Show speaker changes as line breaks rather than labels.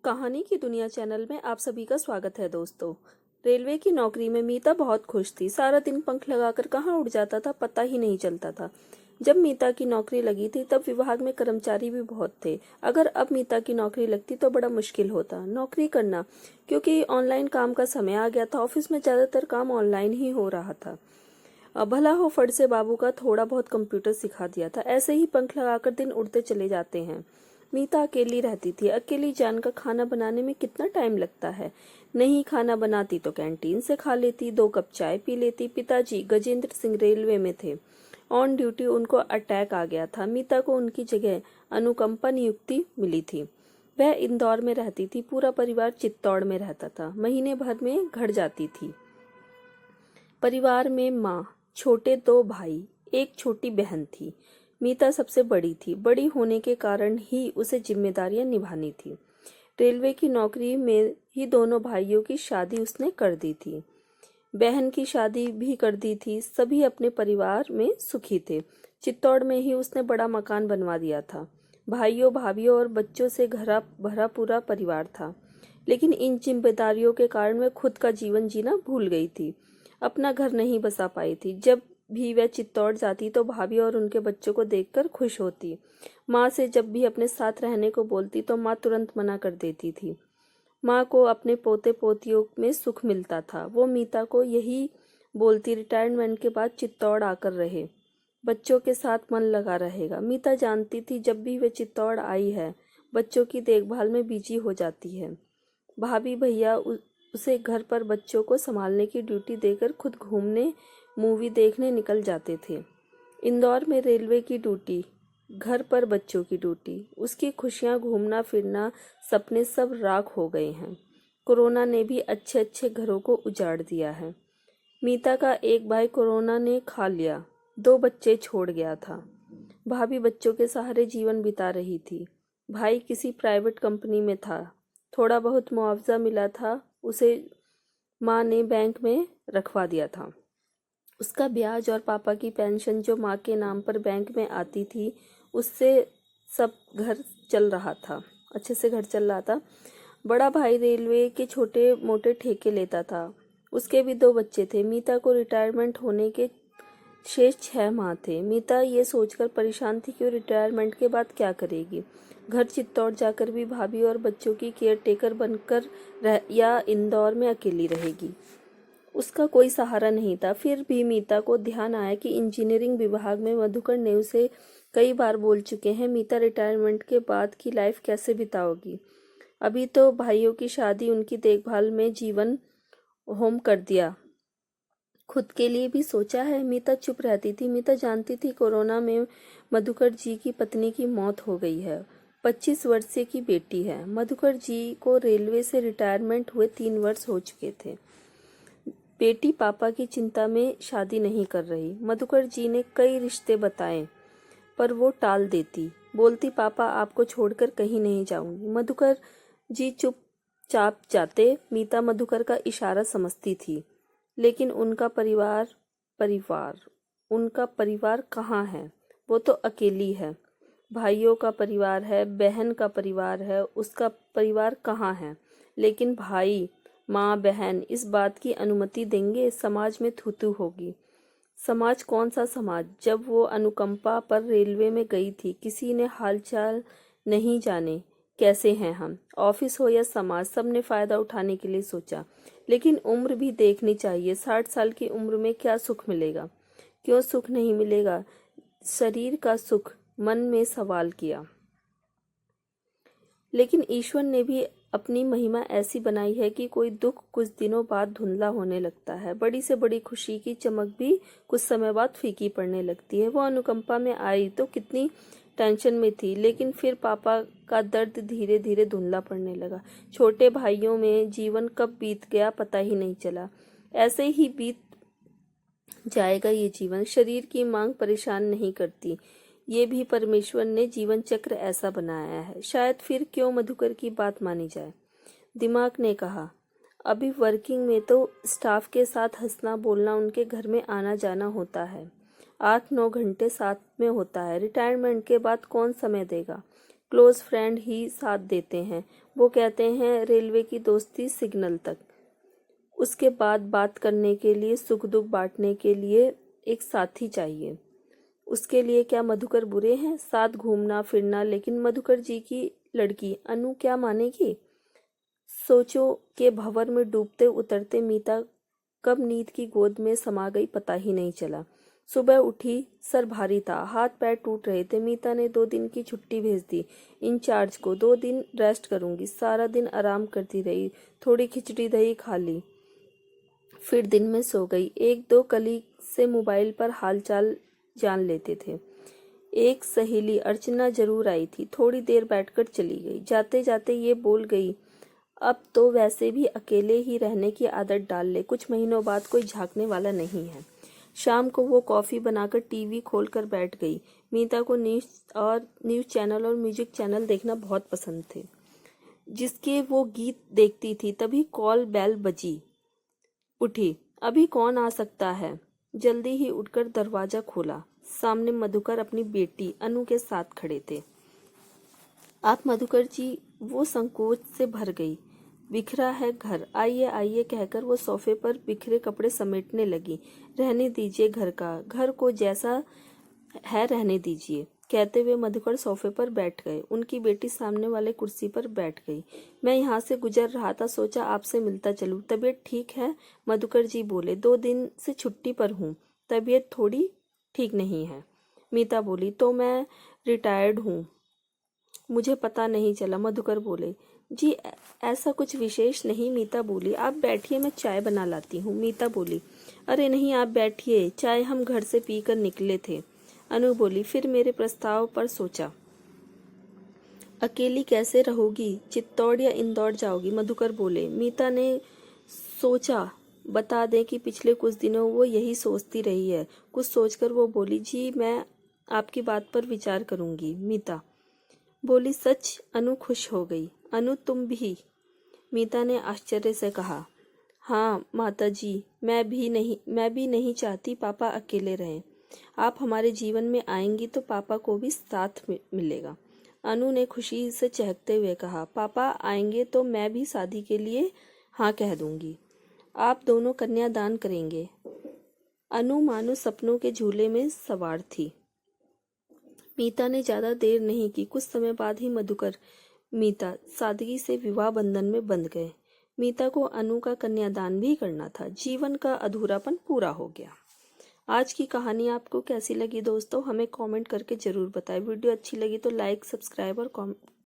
कहानी की दुनिया चैनल में आप सभी का स्वागत है दोस्तों। रेलवे की नौकरी में मीता बहुत खुश थी। सारा दिन पंख लगाकर कहाँ उड़ जाता था पता ही नहीं चलता था। जब मीता की नौकरी लगी थी तब विभाग में कर्मचारी भी बहुत थे। अगर अब मीता की नौकरी लगती तो बड़ा मुश्किल होता नौकरी करना, क्योंकि ऑनलाइन काम का समय आ गया था। ऑफिस में ज्यादातर काम ऑनलाइन ही हो रहा था। भला हो फट से बाबू का थोड़ा बहुत कंप्यूटर सिखा दिया था। ऐसे ही पंख लगाकर दिन उड़ते चले जाते हैं। मीता अकेली रहती थी। अकेली जानकर खाना बनाने में कितना टाइम लगता है। नहीं खाना बनाती तो कैंटीन से खा लेती, 2 कप चाय पी लेती। पिताजी गजेंद्र सिंह रेलवे में थे। ऑन ड्यूटी उनको अटैक आ गया था। मीता को उनकी जगह अनुकंपा नियुक्ति मिली थी। वह इंदौर में रहती थी। पूरा परिवार चित्तौड़ में रहता था। महीने भर में घर जाती थी। परिवार में माँ, छोटे 2 भाई, एक छोटी बहन थी। मीता सबसे बड़ी थी। बड़ी होने के कारण ही उसे जिम्मेदारियां निभानी थी। रेलवे की नौकरी में ही दोनों भाइयों की शादी उसने कर दी थी। बहन की शादी भी कर दी थी। सभी अपने परिवार में सुखी थे। चित्तौड़ में ही उसने बड़ा मकान बनवा दिया था। भाइयों भाभियों और बच्चों से घरा भरा पूरा परिवार था। लेकिन इन जिम्मेदारियों के कारण वह खुद का जीवन जीना भूल गई थी। अपना घर नहीं बसा पाई थी। जब भी वह चित्तौड़ जाती तो भाभी और उनके बच्चों को देखकर खुश होती। माँ से जब भी अपने साथ रहने को बोलती तो माँ तुरंत मना कर देती थी। माँ को अपने पोते पोतियों में सुख मिलता था। वो मीता को यही बोलती, रिटायरमेंट के बाद चित्तौड़ आकर रहे, बच्चों के साथ मन लगा रहेगा। मीता जानती थी जब भी वे चित्तौड़ आई है बच्चों की देखभाल में बिजी हो जाती है। भाभी भैया उसे घर पर बच्चों को संभालने की ड्यूटी देकर खुद घूमने मूवी देखने निकल जाते थे। इंदौर में रेलवे की ड्यूटी, घर पर बच्चों की ड्यूटी, उसकी खुशियां, घूमना फिरना, सपने सब राख हो गए हैं। कोरोना ने भी अच्छे अच्छे घरों को उजाड़ दिया है। मीता का एक भाई कोरोना ने खा लिया, 2 बच्चे छोड़ गया था। भाभी बच्चों के सहारे जीवन बिता रही थी। भाई किसी प्राइवेट कंपनी में था। थोड़ा बहुत मुआवजा मिला था, उसे माँ ने बैंक में रखवा दिया था। उसका ब्याज और पापा की पेंशन जो माँ के नाम पर बैंक में आती थी, उससे सब घर चल रहा था, अच्छे से घर चल रहा था। बड़ा भाई रेलवे के छोटे मोटे ठेके लेता था। उसके भी 2 बच्चे थे। मीता को रिटायरमेंट होने के शेष 6 माह थे। मीता ये सोचकर परेशान थी कि वो रिटायरमेंट के बाद क्या करेगी। घर चित्तौड़ जाकर भी भाभी और बच्चों की केयर टेकर बनकर या इंदौर में अकेली रहेगी। उसका कोई सहारा नहीं था। फिर भी मीता को ध्यान आया कि इंजीनियरिंग विभाग में मधुकर ने उसे कई बार बोल चुके हैं, मीता रिटायरमेंट के बाद की लाइफ कैसे बिताओगी। अभी तो भाइयों की शादी, उनकी देखभाल में जीवन होम कर दिया, खुद के लिए भी सोचा है। मीता चुप रहती थी। मीता जानती थी कोरोना में मधुकर जी की पत्नी की मौत हो गई है। 25 वर्षीय की बेटी है। मधुकर जी को रेलवे से रिटायरमेंट हुए 3 वर्ष हो चुके थे। बेटी पापा की चिंता में शादी नहीं कर रही। मधुकर जी ने कई रिश्ते बताए पर वो टाल देती। बोलती, पापा आपको छोड़कर कहीं नहीं जाऊंगी। मधुकर जी चुपचाप जाते। मीता मधुकर का इशारा समझती थी। लेकिन उनका परिवार कहाँ है। वो तो अकेली है। भाइयों का परिवार है, बहन का परिवार है, उसका परिवार कहाँ है। लेकिन भाई, माँ, बहन इस बात की अनुमति देंगे? समाज में थूथू होगी। समाज? कौन सा समाज? जब वो अनुकंपा पर रेलवे में गई थी, किसी ने हालचाल नहीं जाने कैसे हैं हम। ऑफिस हो या समाज, सबने फायदा उठाने के लिए सोचा। लेकिन उम्र भी देखनी चाहिए। 60 साल की उम्र में क्या सुख मिलेगा? क्यों सुख नहीं मिलेगा? शरीर का सुख, मन में सवाल किया। लेकिन ईश्वर ने भी अपनी महिमा ऐसी बनाई है कि कोई दुख कुछ दिनों बाद धुंधला होने लगता है। बड़ी से बड़ी खुशी की चमक भी कुछ समय बाद फीकी पड़ने लगती है। वो अनुकंपा में आई तो कितनी टेंशन में थी, लेकिन फिर पापा का दर्द धीरे धीरे धुंधला पड़ने लगा। छोटे भाइयों में जीवन कब बीत गया पता ही नहीं चला। ऐसे ही बीत जाएगा ये जीवन। शरीर की मांग परेशान नहीं करती। ये भी परमेश्वर ने जीवन चक्र ऐसा बनाया है। शायद फिर क्यों मधुकर की बात मानी जाए। दिमाग ने कहा, अभी वर्किंग में तो स्टाफ के साथ हंसना बोलना, उनके घर में आना जाना होता है। 8-9 घंटे साथ में होता है। रिटायरमेंट के बाद कौन समय देगा? क्लोज फ्रेंड ही साथ देते हैं। वो कहते हैं रेलवे की दोस्ती सिग्नल तक। उसके बाद बात करने के लिए, सुख दुख बांटने के लिए एक साथी चाहिए। उसके लिए क्या मधुकर बुरे हैं? साथ घूमना फिरना, लेकिन मधुकर जी की लड़की अनु क्या मानेगी? सोचों के भंवर में डूबते उतरते मीता कब नींद की गोद में समा गई पता ही नहीं चला। सुबह उठी, सर भारी था, हाथ पैर टूट रहे थे। मीता ने 2 दिन की छुट्टी भेज दी इंचार्ज को। 2 दिन रेस्ट करूंगी। सारा दिन आराम करती रही, थोड़ी खिचड़ी दही खा ली, फिर दिन में सो गई। 1-2 कलीग से मोबाइल पर हालचाल जान लेते थे। एक सहेली अर्चना जरूर आई थी, थोड़ी देर बैठकर चली गई। जाते जाते ये बोल गई, अब तो वैसे भी अकेले ही रहने की आदत डाल ले, कुछ महीनों बाद कोई झांकने वाला नहीं है। शाम को वो कॉफी बनाकर टीवी खोलकर बैठ गई। मीता को न्यूज़ चैनल और म्यूजिक चैनल देखना बहुत पसंद थे, जिसके वो गीत देखती थी। तभी कॉल बेल बजी। उठी, अभी कौन आ सकता है? जल्दी ही उठकर दरवाजा खोला। सामने मधुकर अपनी बेटी अनु के साथ खड़े थे। आप मधुकर जी? वो संकोच से भर गई। बिखरा है घर, आइए आइए कहकर वो सोफे पर बिखरे कपड़े समेटने लगी। रहने दीजिए घर को जैसा है रहने दीजिए, कहते हुए मधुकर सोफे पर बैठ गए। उनकी बेटी सामने वाले कुर्सी पर बैठ गई। मैं यहाँ से गुजर रहा था, सोचा आपसे मिलता चलूं। तबीयत ठीक है? मधुकर जी बोले। 2 दिन से छुट्टी पर हूँ, तबीयत थोड़ी ठीक नहीं है। मीता बोली, तो मैं रिटायर्ड हूँ, मुझे पता नहीं चला। मधुकर बोले, जी ऐसा कुछ विशेष नहीं। मीता बोली, आप बैठिए, मैं चाय बना लाती हूँ। मीता बोली, अरे नहीं आप बैठिए, चाय हम घर से पीकर निकले थे। अनु बोली, फिर मेरे प्रस्ताव पर सोचा? अकेली कैसे रहोगी? चित्तौड़ या इंदौर जाओगी? मधुकर बोले। मीता ने सोचा बता दें कि पिछले कुछ दिनों वो यही सोचती रही है। कुछ सोचकर वो बोली, जी मैं आपकी बात पर विचार करूंगी। मीता बोली, सच? अनु खुश हो गई। अनु तुम भी? मीता ने आश्चर्य से कहा, हाँ माता जी, मैं भी नहीं चाहती पापा अकेले रहें। आप हमारे जीवन में आएंगी तो पापा को भी साथ मिलेगा। अनु ने खुशी से चहकते हुए कहा, पापा आएंगे तो मैं भी शादी के लिए हाँ कह दूंगी। आप दोनों कन्यादान करेंगे। अनु मानो सपनों के झूले में सवार थी। मीता ने ज्यादा देर नहीं की। कुछ समय बाद ही मधुकर मीता सादगी से विवाह बंधन में बंध गए। मीता को अनु का कन्यादान भी करना था। जीवन का अधूरापन पूरा हो गया। आज की कहानी आपको कैसी लगी दोस्तों? हमें कमेंट करके जरूर बताएं। वीडियो अच्छी लगी तो लाइक, सब्सक्राइब और